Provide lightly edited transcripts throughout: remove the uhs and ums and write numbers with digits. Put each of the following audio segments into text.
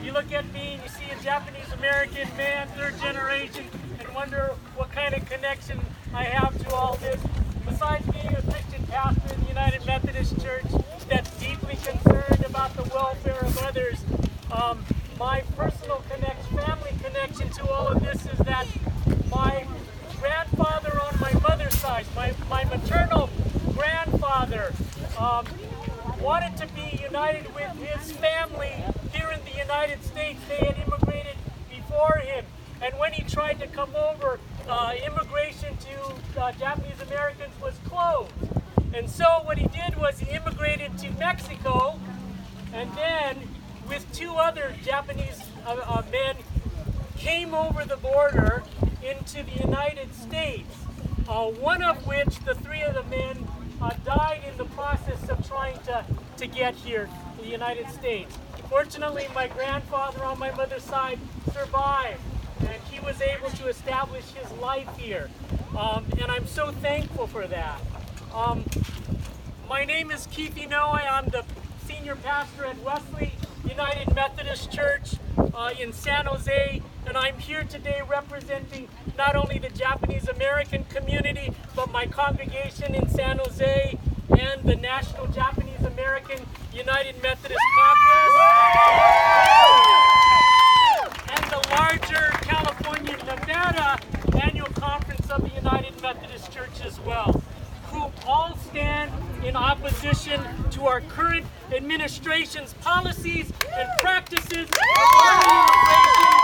You look at me and you see a Japanese American man, third generation, and wonder what kind of connection I have to all this. Besides being a Christian pastor in the United Methodist Church that's deeply concerned about the welfare of others, my personal family connection to all of this is that my grandfather on my mother's side, my maternal grandfather, wanted to be united with his family here in the United States. They had immigrated before him, and when he tried to come over, immigration to Japanese Americans was closed. And so what he did was he immigrated to Mexico, and then with two other Japanese men came over the border into the United States, one of which, the three of the men, died in the process of trying to get here to the United States. Fortunately, my grandfather on my mother's side survived, and he was able to establish his life here. And I'm so thankful for that. My name is Inouye. I'm the senior pastor at Wesley United Methodist Church in San Jose, and I'm here today representing not only the Japanese American community, but my congregation in San Jose and the National Japanese American United Methodist Caucus, and the larger California Nevada Annual Conference of the United Methodist Church as well, who all stand in opposition to our current administration's policies and practices regarding immigration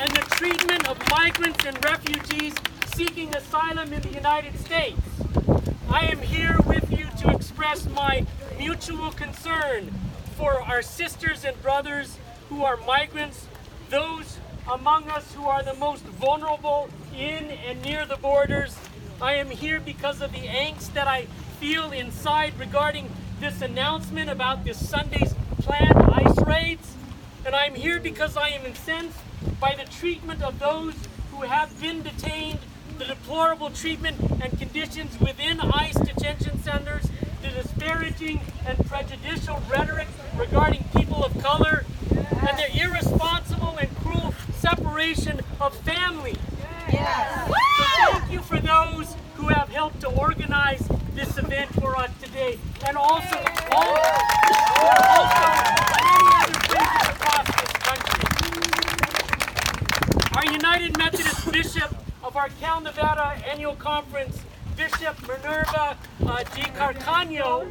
and the treatment of migrants and refugees seeking asylum in the United States. I am here with you to express my mutual concern for our sisters and brothers who are migrants, those among us who are the most vulnerable in and near the borders. I am here because of the angst that I feel inside regarding this announcement about this Sunday's planned ICE raids. And I'm here because I am incensed by the treatment of those who have been detained, the deplorable treatment and conditions within ICE detention centers, the disparaging and prejudicial rhetoric regarding people of color, and the irresponsible and cruel separation of families. Yes. So thank you for those who have helped to organize this event for us today, and also many other places across this country. Our United Methodist Bishop of our Cal Nevada Annual Conference, Bishop Minerva DiCarcagno,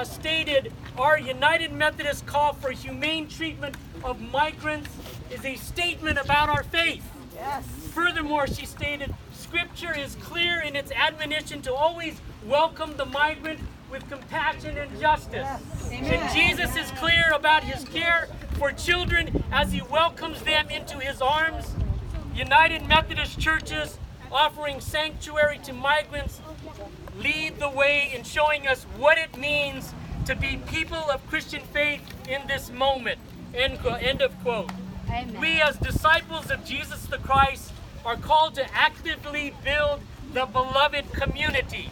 stated, "Our United Methodist call for humane treatment of migrants is a statement about our faith." Yes. Furthermore, she stated, "Scripture is clear in its admonition to always welcome the migrant with compassion and justice." Yes. And Jesus is clear about his care for children as he welcomes them into his arms. United Methodist churches offering sanctuary to migrants lead the way in showing us what it means to be people of Christian faith in this moment. End of quote. Amen. We as disciples of Jesus the Christ are called to actively build the beloved community.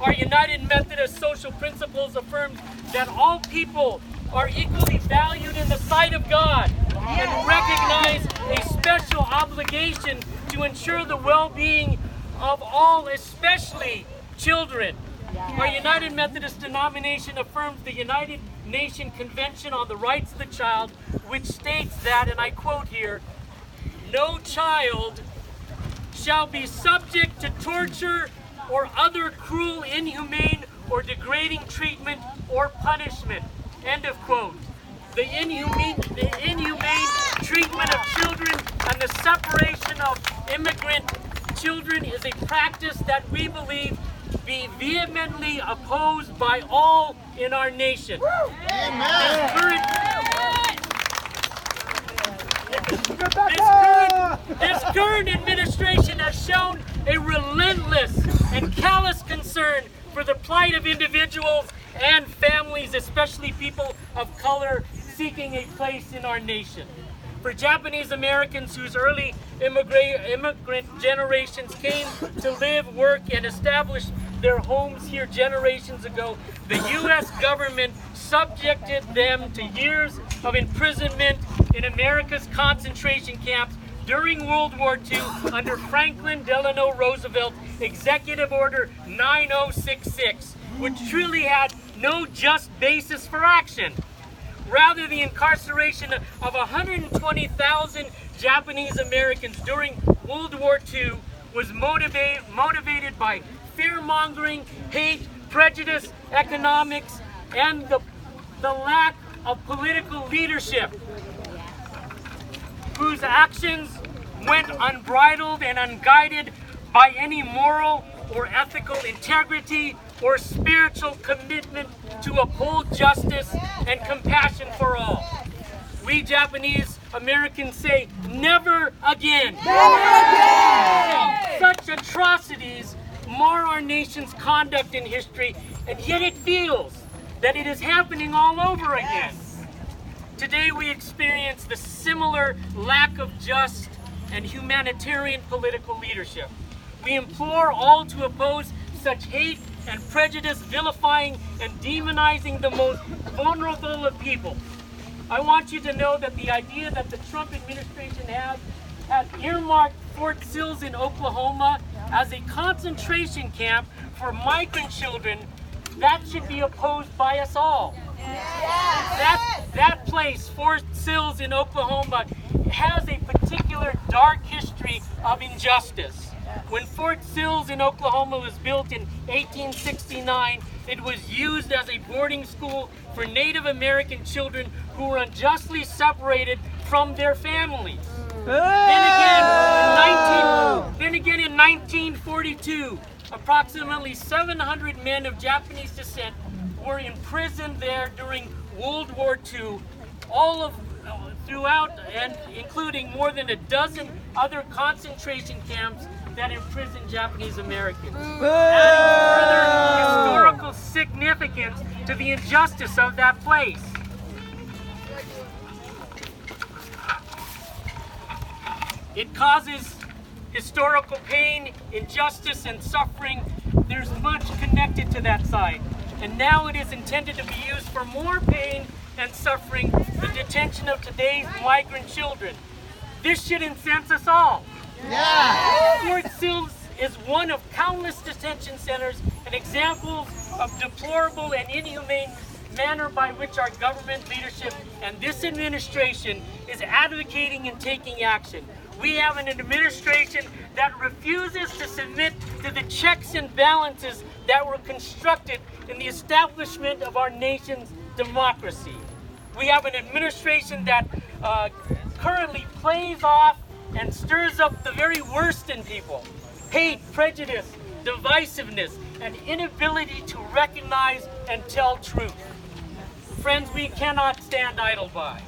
Our United Methodist social principles affirm that all people are equally valued in the sight of God and recognize a special obligation to ensure the well-being of all, especially children. Our United Methodist denomination affirms the United Nations Convention on the Rights of the Child, which states that, and I quote here, "No child shall be subject to torture or other cruel, inhumane, or degrading treatment or punishment." End of quote. The inhumane treatment of children and the separation of immigrant children is a practice that we believe be vehemently opposed by all in our nation. This current administration has shown a relentless and callous concern for the plight of individuals and families, especially people of color seeking a place in our nation. For Japanese Americans whose early immigrant generations came to live, work, and establish their homes here generations ago, the U.S. government subjected them to years of imprisonment in America's concentration camps during World War II under Franklin Delano Roosevelt Executive Order 9066, which truly had no just basis for action. Rather, the incarceration of 120,000 Japanese Americans during World War II was motivated by fear-mongering, hate, prejudice, economics, and the lack of political leadership, whose actions went unbridled and unguided by any moral or ethical integrity or spiritual commitment to uphold justice and compassion for all. We Japanese Americans say, never again. Never again! Such atrocities mar our nation's conduct in history, and yet it feels that it is happening all over again. Today we experience the similar lack of just and humanitarian political leadership. We implore all to oppose such hate and prejudice, vilifying and demonizing the most vulnerable of people. I want you to know that the idea that the Trump administration has earmarked Fort Sill in Oklahoma as a concentration camp for migrant children, that should be opposed by us all. That place, Fort Sill in Oklahoma, has a particular dark history of injustice. When Fort Sill in Oklahoma was built in 1869, it was used as a boarding school for Native American children who were unjustly separated from their families. Then again in 1942, approximately 700 men of Japanese descent were imprisoned there during World War II, throughout and including more than a dozen other concentration camps that imprisoned Japanese Americans, adding further historical significance to the injustice of that place. It causes historical pain, injustice, and suffering. There's much connected to that site. And now it is intended to be used for more pain and suffering, the detention of today's migrant children. This should incense us all. Fort Sill is one of countless detention centers and examples of deplorable and inhumane manner by which our government leadership and this administration is advocating and taking action. We have an administration that refuses to submit to the checks and balances that were constructed in the establishment of our nation's democracy. We have an administration that currently plays off and stirs up the very worst in people: hate, prejudice, divisiveness, and inability to recognize and tell truth. Friends, we cannot stand idle by.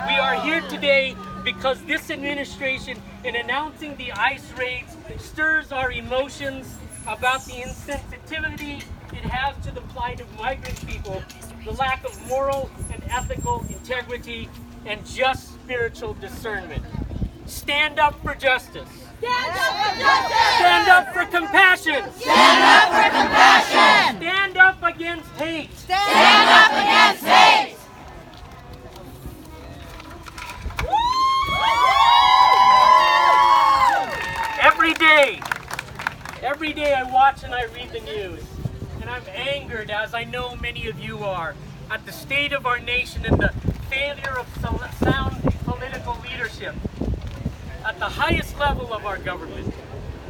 We are here today because this administration, in announcing the ICE raids, stirs our emotions about the insensitivity it has to the plight of migrant people, the lack of moral and ethical integrity, and just spiritual discernment. Stand up for justice. Stand up for justice! Stand up for compassion! Stand up for compassion! Stand up against hate! Stand up against hate! Every day I watch and I read the news, and I'm angered, as I know many of you are, at the state of our nation and the failure of sound political leadership at the highest level of our government.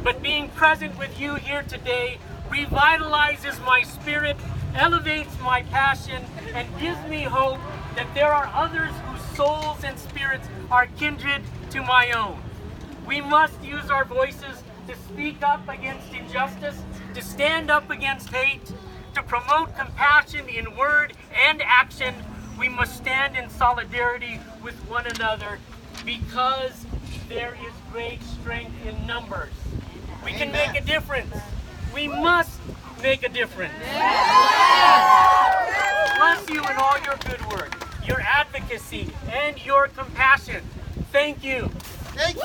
But being present with you here today revitalizes my spirit, elevates my passion, and gives me hope that there are others whose souls and spirits are kindred to my own. We must use our voices to speak up against injustice, to stand up against hate, to promote compassion in word and action. We must stand in solidarity with one another because there is great strength in numbers. We can make a difference. We must make a difference. Bless you in all your good work, your advocacy, and your compassion. Thank you. Thank you!